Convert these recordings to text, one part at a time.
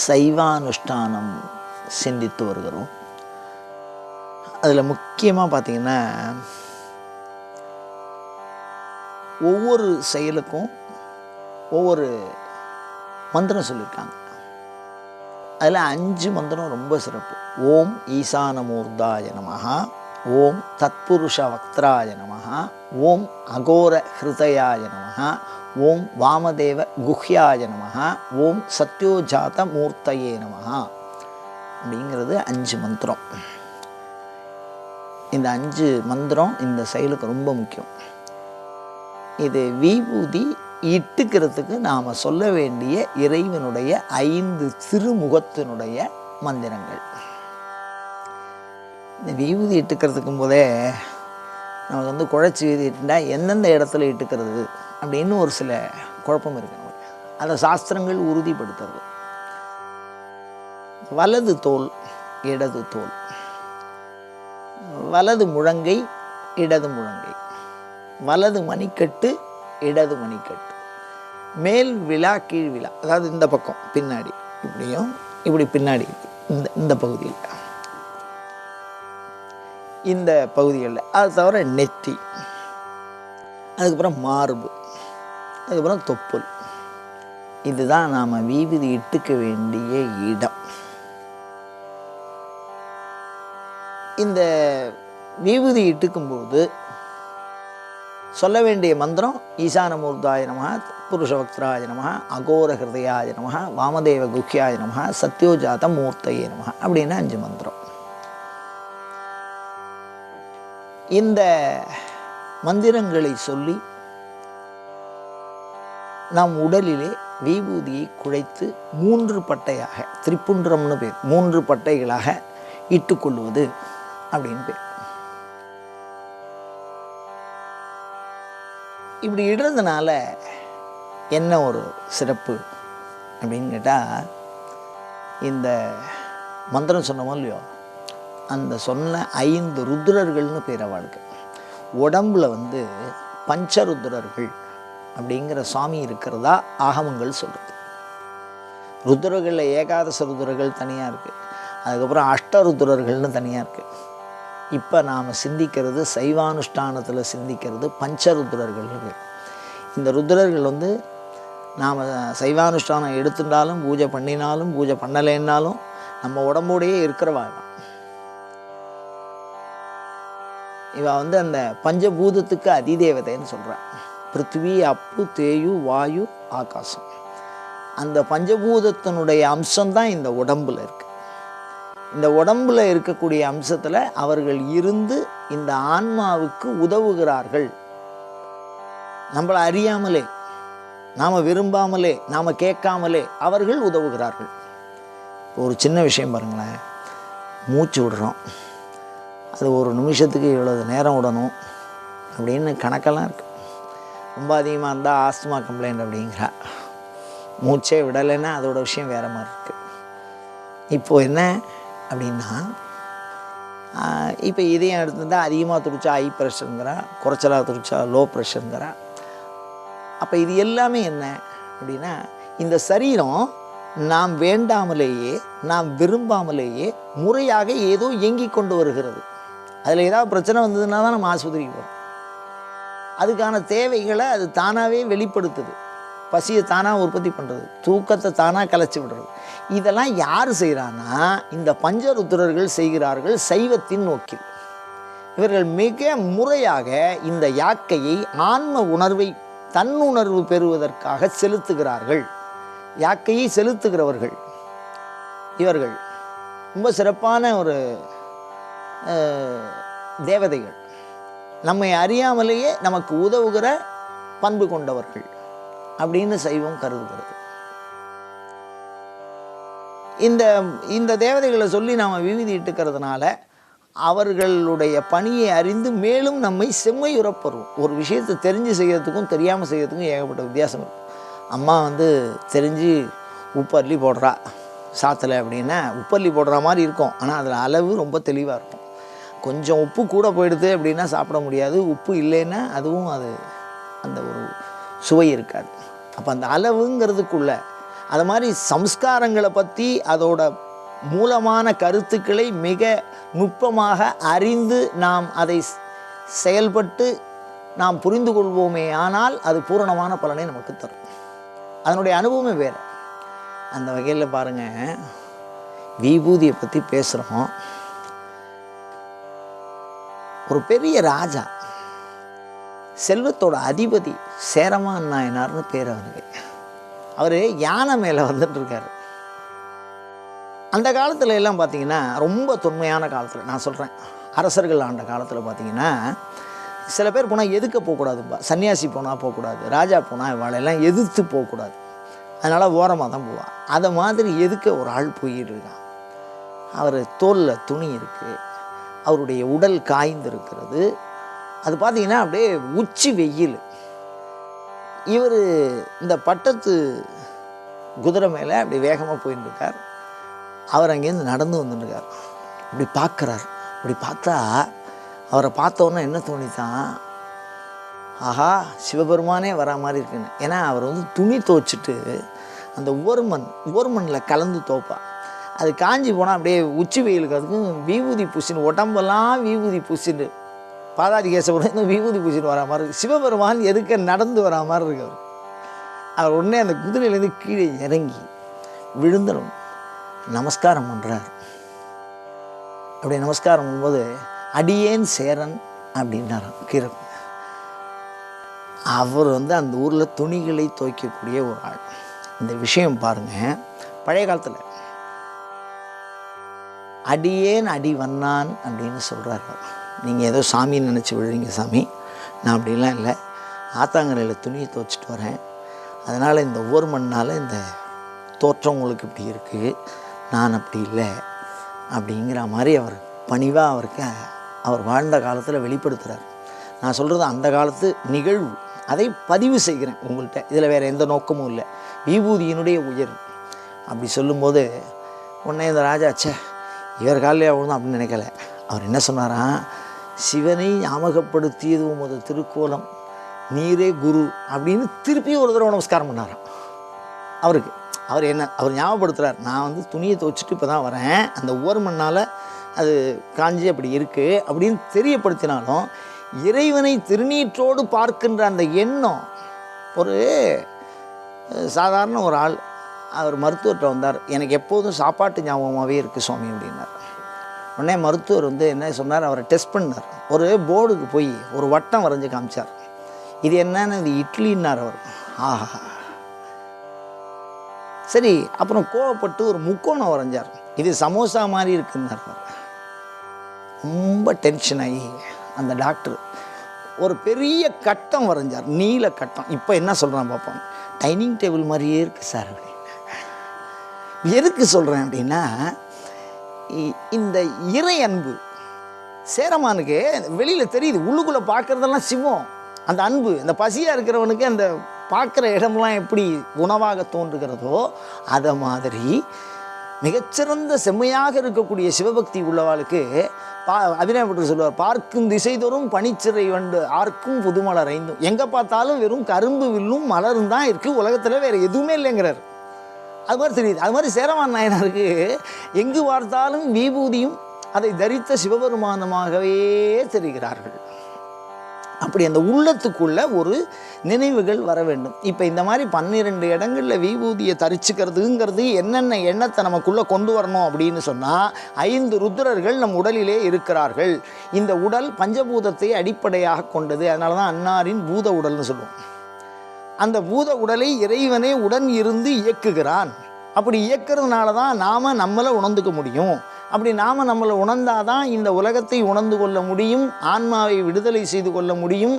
சைவானுஷ்டானம் சிந்தித்து வருகிறோம். அதில் முக்கியமாக பார்த்திங்கன்னா, ஒவ்வொரு செயலுக்கும் ஒவ்வொரு மந்திரம் சொல்லியிருக்காங்க. அதில் 5 மந்திரம் ரொம்ப சிறப்பு. ஓம் ஈசானமூர்தாய நமஹ, ஓம் தத்புருஷ வக்த்ராய நமஹ, ஓம் அகோர ஹிருதயாய நமஹ, ஓம் வாமதேவ குஹ்யாய நமஹ, ஓம் சத்யோஜாத மூர்த்தயே நமஹ அப்படிங்கிறது 5 மந்திரம். இந்த 5 மந்திரம் இந்த செயலுக்கு ரொம்ப முக்கியம். இது விபூதி இட்டுக்கிறதுக்கு நாம் சொல்ல வேண்டிய இறைவனுடைய 5 திருமுகத்தினுடைய மந்திரங்கள். இந்த விபூதி இட்டுக்கிறதுக்கும் போதே நமக்கு வந்து குழைச்சி இட்டுட்டா எந்தெந்த இடத்துல இட்டுக்கிறது அப்படின்னு ஒரு சில குழப்பம் இருக்கு நமக்கு. அதை சாஸ்திரங்கள் உறுதிப்படுத்துறது. வலது தோல், இடது தோல், வலது முழங்கை, இடது முழங்கை, வலது மணிக்கட்டு, இடது மணிக்கட்டு, மேல் விழா கீழ் விழா, அதாவது இந்த பக்கம் பின்னாடி இப்படியும் இப்படி பின்னாடி இந்த பகுதியில், இந்த பகுதிகளில், அது தவிர நெத்தி, அதுக்கப்புறம் மார்பு, அதுக்கப்புறம் தொப்புள். இதுதான் நாம் விபூதி இட்டுக்க வேண்டிய இடம். இந்த விபூதி இட்டுக்கும்போது சொல்ல வேண்டிய மந்திரம் ஈசானமூர்தாய நமஹ, புருஷவக்திராய நமஹ, அகோர ஹிருதயாய நமஹ, வாமதேவ குஹ்யாய நமஹ, சத்யோஜாத மூர்த்தயே நமஹ அப்படின்னு 5 மந்திரம். இந்த மந்திரங்களை சொல்லி நாம் உடலிலே விபூதியை குழைத்து 3 பட்டையாக, திரிபுண்டரம்னு பேர், 3 பட்டைகளாக இட்டுக்கொள்வது அப்படின்னு பேர். இப்படி இடுறதுனால என்ன ஒரு சிறப்பு அப்படின்னு கேட்டால், இந்த மந்திரம் சொன்னோமோ இல்லையோ, அந்த சொன்ன 5 ருத்ரர்கள்னு பேர் அவளுக்கு. உடம்புல வந்து பஞ்சருத்ரர்கள் அப்படிங்கிற சுவாமி இருக்கிறதா ஆகமங்கள் சொல்கிறது. ருத்ரர்களில் ஏகாதச ருத்ரர்கள் தனியாக இருக்குது, அதுக்கப்புறம் அஷ்டருத்ரர்கள்னு தனியாக இருக்குது. இப்போ நாம் சிந்திக்கிறது, சைவானுஷ்டானத்தில் சிந்திக்கிறது பஞ்சருத்ரர்கள்னு பேர். இந்த ருத்ரர்கள் வந்து நாம் சைவானுஷ்டானம் எடுத்துட்டாலும், பூஜை பண்ணினாலும், பூஜை பண்ணலைன்னாலும் நம்ம உடம்போடையே இருக்கிறவா. இவ வந்து அந்த பஞ்சபூதத்துக்கு அதிதேவதைன்னு சொல்கிறான். பிருத்திவி, அப்பு, தேயு, வாயு, ஆகாசம். அந்த பஞ்சபூதத்தினுடைய அம்சம்தான் இந்த உடம்பில் இருக்குது. இந்த உடம்பில் இருக்கக்கூடிய அம்சத்தில் அவர்கள் இருந்து இந்த ஆன்மாவுக்கு உதவுகிறார்கள். நம்மளை அறியாமலே, நாம் விரும்பாமலே, நாம் கேட்காமலே அவர்கள் உதவுகிறார்கள். ஒரு சின்ன விஷயம் பாருங்களேன், மூச்சு விடுறோம், அது ஒரு நிமிஷத்துக்கு இவ்வளவு நேரம் விடணும் அப்படின்னு கணக்கெல்லாம் இருக்குது. ரொம்ப அதிகமாக இருந்தால் ஆஸ்துமா கம்ப்ளைண்ட் அப்படிங்கிறா. மூச்சே விடலைன்னா அதோட விஷயம் வேறு மாதிரி இருக்குது. இப்போது என்ன அப்படின்னா, இப்போ இதையும் எடுத்துட்டால் அதிகமாக துடிச்சா ஹை ப்ரெஷருங்கிறா, குறைச்சலாக துடிச்சா லோ ப்ரெஷருங்கிறா. அப்போ இது எல்லாமே என்ன அப்படின்னா, இந்த சரீரம் நாம் வேண்டாமலேயே, நாம் விரும்பாமலேயே முறையாக ஏதோ இயங்கி கொண்டு வருகிறது. அதில் ஏதாவது பிரச்சனை வந்ததுன்னா தான் நம்ம ஆஸ்பத்திரிக்கு போகிறோம். அதுக்கான தேவைகளை அது தானாகவே வெளிப்படுத்துது. பசியை தானாக உற்பத்தி பண்ணுறது, தூக்கத்தை தானாக கலைச்சி விடுறது. இதெல்லாம் யார் செய்கிறான்னா, இந்த பஞ்சருத்ரர்கள் செய்கிறார்கள் சைவத்தின் நோக்கில். இவர்கள் மிக முறையாக இந்த யாக்கையை ஆன்ம உணர்வை, தன்னுணர்வு பெறுவதற்காக செலுத்துகிறார்கள். யாக்கையை செலுத்துகிறவர்கள் இவர்கள் ரொம்ப சிறப்பான ஒரு தேவதைகள். நம்மை அறியாமலேயே நமக்கு உதவுகிற பண்பு கொண்டவர்கள் அப்படின்னு சைவம் கருதுகிறது. இந்த தேவதைகளை சொல்லி நாம் விபூதி இட்டுக்கிறதுனால அவர்களுடைய பணியை அறிந்து மேலும் நம்மை செம்மையுறப்பெறும். ஒரு விஷயத்தை தெரிஞ்சு செய்யறதுக்கும் தெரியாமல் செய்யறதுக்கும் ஏகப்பட்ட வித்தியாசம் இருக்குது. அம்மா வந்து தெரிஞ்சு உப்பள்ளி போடுறா சாத்தில் அப்படின்னா உப்பள்ளி போடுற மாதிரி இருக்கும், ஆனால் அதில் அளவு ரொம்ப தெளிவாக இருக்கும். கொஞ்சம் உப்பு கூட போயிடுது அப்படின்னா சாப்பிட முடியாது, உப்பு இல்லைன்னா அதுவும் அது அந்த ஒரு சுவை இருக்காது. அப்போ அந்த அளவுங்கிறதுக்குள்ள அது மாதிரி சம்ஸ்காரங்களை பற்றி அதோட மூலமான கருத்துக்களை மிக நுட்பமாக அறிந்து நாம் அதை செயல்பட்டு நாம் புரிந்து கொள்வோமே ஆனால் அது பூரணமான பலனை நமக்கு தரும். அதனுடைய அனுபவமே வேறு. அந்த வகையில் பாருங்கள், விபூதியை பற்றி பேசுகிறோம். ஒரு பெரிய ராஜா, செல்வத்தோட அதிபதி சேரமான் நாயனார்னு பேர் அவருக்கு. அவர் யானை மேலே வந்துட்டுருக்கார். அந்த காலத்தில் எல்லாம் பார்த்திங்கன்னா, ரொம்ப தொன்மையான காலத்தில் நான் சொல்கிறேன், அரசர்கள் ஆண்ட காலத்தில் பார்த்திங்கன்னா, சில பேர் போனால் எதுக்க போகக்கூடாதுப்பா. சன்னியாசி போனால் போகக்கூடாது, ராஜா போனால் இவாளெல்லாம் எதிர்த்து போகக்கூடாது, அதனால் ஓரமாக தான் போவாள். அதை மாதிரி எதுக்க ஒரு ஆள் போயிட்டு இருக்கான். அவர் தோலில் துணி இருக்குது, அவருடைய உடல் காய்ந்திருக்கிறது. அது பார்த்திங்கன்னா அப்படியே உச்சி வெயில். இவர் இந்த பட்டத்து குதிரை மேலே அப்படி வேகமாக போயின்னு இருக்கார். அவர் அங்கேருந்து நடந்து வந்துட்டுருக்கார். இப்படி பார்க்குறார். இப்படி பார்த்தா அவரை பார்த்தோன்னே என்ன தோணித்தான், ஆஹா சிவபெருமானே வரா மாதிரி இருக்குன்னு. ஏன்னா அவர் வந்து துணி துவைச்சிட்டு அந்த ஓர்மண்ணில் கலந்து துவைப்பா. அது காஞ்சி போனால் அப்படியே உச்சி வெயிலுக்கு அதுக்கும் விபூதி பூசின்னு, உடம்பெல்லாம் விபூதி பூசின்னு, பாதாதி கேசவன் விபூதி பூசின்னு வரா மாதிரி இருக்கு. சிவபெருமான் எதுக்க நடந்து வரா மாதிரி இருக்கு. அவர் உடனே அந்த குதிரையிலேருந்து கீழே இறங்கி விழுந்தனும் நமஸ்காரம் பண்ணுறார். அப்படி நமஸ்காரம் பண்ணும்போது அடியேன் சேரன் அப்படின்னாராம் கீரை. அவர் வந்து அந்த ஊரில் துணிகளை துவைக்கக்கூடிய ஒரு ஆள். இந்த விஷயம் பாருங்கள், பழைய காலத்தில் அடியேன் அடி வண்ணான் அப்படின்னு சொல்கிறாரு. நீங்கள் ஏதோ சாமின்னு நினச்சி விழுறீங்க சாமி, நான் அப்படிலாம் இல்லை, ஆத்தாங்கரையில் துணியை துவைச்சிட்டு வரேன், அதனால் இந்த ஒவ்வொரு மண்ணால் இந்த தோற்றம் உங்களுக்கு இப்படி இருக்குது, நான் அப்படி இல்லை அப்படிங்கிற மாதிரி அவர் பணிவாக அவருக்கு அவர் வாழ்ந்த காலத்தில் வெளிப்படுத்துகிறார். நான் சொல்கிறது அந்த காலத்து நிகழ்வு, அதை பதிவு செய்கிறேன் உங்கள்கிட்ட. இதில் வேறு எந்த நோக்கமும் இல்லை, விபூதியினுடைய உயர்வு. அப்படி சொல்லும்போது உடனே இந்த ராஜாச்சே இவர் காலையில் அவ்வளோதான் அப்படின்னு நினைக்கல. அவர் என்ன சொன்னாராம், சிவனை ஞாபகப்படுத்தியது உமது திருக்கோலம், நீரே குரு அப்படின்னு திருப்பி ஒரு தடவை நமஸ்காரம் பண்ணாராம் அவருக்கு. அவர் ஞாபகப்படுத்துகிறார், நான் வந்து துணியை துவைச்சிட்டு இப்போ தான் வரேன், அந்த ஒவ்வொரு மண்ணால் அது காஞ்சி அப்படி இருக்குது அப்படின்னு தெரியப்படுத்தினாலும் இறைவனை திருநீற்றோடு பார்க்கின்ற அந்த எண்ணம். ஒரு சாதாரண ஒரு ஆள் அவர் மருத்துவர்கிட்ட வந்தார், எனக்கு எப்போதும் சாப்பாட்டு ஞாபகமாகவே இருக்குது சுவாமி அப்படின்னார். உடனே மருத்துவர் வந்து என்ன சொன்னார், அவரை டெஸ்ட் பண்ணார். ஒரு போர்டுக்கு போய் ஒரு வட்டம் வரைஞ்சி காமிச்சார். இது என்னன்னு, இது இட்லின்னார் அவர். ஆஹா சரி. அப்புறம் கோவப்பட்டு ஒரு முக்கோணம் வரைஞ்சார், இது சமோசா மாதிரி இருக்குன்னார். ரொம்ப டென்ஷன் ஆகி அந்த டாக்டர் ஒரு பெரிய கட்டம் வரைஞ்சார், நீல கட்டம். இப்போ என்ன சொல்கிறான் பார்ப்போம், டைனிங் டேபிள் மாதிரியே இருக்குது சார் அப்படின்னு. எதுக்கு சொல்கிறேன் அப்படின்னா, இந்த இறை அன்பு சேரமானுக்கு வெளியில் தெரியுது, உள்ளுக்குள்ளே பார்க்குறதெல்லாம் சிவம். அந்த அன்பு, அந்த பசியாக இருக்கிறவனுக்கு அந்த பார்க்குற இடம்லாம் எப்படி உணவாக தோன்றுகிறதோ அதை மாதிரி மிகச்சிறந்த செம்மையாக இருக்கக்கூடிய சிவபக்தி உள்ளவாளுக்கு அபிநயப்பட்டு சொல்லுவார், பார்க்கும் திசைதோறும் பனிச்சிறை வண்டு ஆர்க்கும் புதுமலர் ஐந்தும். எங்கே பார்த்தாலும் வெறும் கரும்பு வில்லும் மலரும் தான் இருக்குது, உலகத்தில் வேறு எதுவுமே இல்லைங்கிறார். அது மாதிரி தெரியுது. அது மாதிரி சேரமான் நாயனாருக்கு எங்கு பார்த்தாலும் விபூதியும் அதை தரித்த சிவபெருமானமாகவே தெரிகிறார்கள். அப்படி அந்த உள்ளத்துக்குள்ள ஒரு நினைவுகள் வர வேண்டும். இப்போ இந்த மாதிரி 12 இடங்களில் விபூதியை தரிச்சுக்கிறதுங்கிறது என்னென்ன எண்ணத்தை நமக்குள்ளே கொண்டு வரணும் அப்படின்னு சொன்னால், 5 ருத்ரர்கள் நம் உடலிலே இருக்கிறார்கள். இந்த உடல் பஞ்சபூதத்தை அடிப்படையாக கொண்டது. அதனால தான் அன்னாரின் பூத உடல்னு சொல்லுவோம். அந்த பூத உடலை இறைவனே உடன் இருந்து இயக்குகிறான். அப்படி இயக்கிறதுனால தான் நாம் நம்மளை உணர்ந்துக்க முடியும். அப்படி நாம் நம்மளை உணர்ந்தாதான் இந்த உலகத்தை உணர்ந்து கொள்ள முடியும், ஆன்மாவை விடுதலை செய்து கொள்ள முடியும்,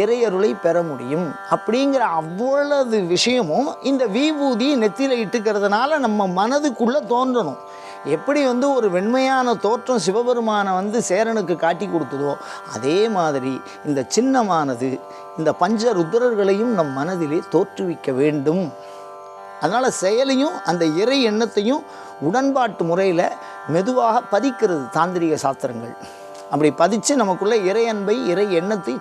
இறையருளை பெற முடியும். அப்படிங்கிற அவ்வளவு விஷயமும் இந்த விபூதி நெத்தியில் இட்டுக்கிறதுனால நம்ம மனதுக்குள்ளே தோன்றணும். எப்படி வந்து ஒரு வெண்மையான தோற்றம் சிவபெருமானை சேரனுக்கு காட்டி கொடுத்ததோ அதே மாதிரி இந்த சின்னமானது இந்த பஞ்ச ருத்ரர்களையும் நம் மனதிலே தோற்றுவிக்க வேண்டும். அதனால் செயலையும் அந்த இறை எண்ணத்தையும் உடன்பாட்டு முறையில் மெதுவாக பதிக்கிறது தாந்திரிக சாஸ்திரங்கள். அப்படி பதித்து நமக்குள்ளே இறை அன்பை இறை எண்ணத்தை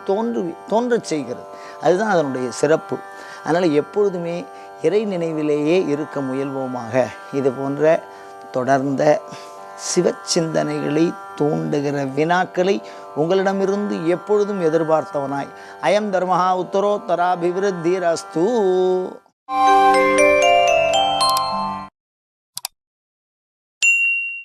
தோன்றச் செய்கிறது. அதுதான் அதனுடைய சிறப்பு. அதனால் எப்பொழுதுமே இறை நினைவிலேயே இருக்க முயல்வோமாக. இது போன்ற தொடர்ந்த சிவச்சிந்தனைகளை தூண்டுகிற வினாக்களை உங்களிடமிருந்து எப்பொழுதும் எதிர்பார்த்தவனாய், அயம் தர்மஹா உத்தரோத்தராபிவிருத்திரஸ்து.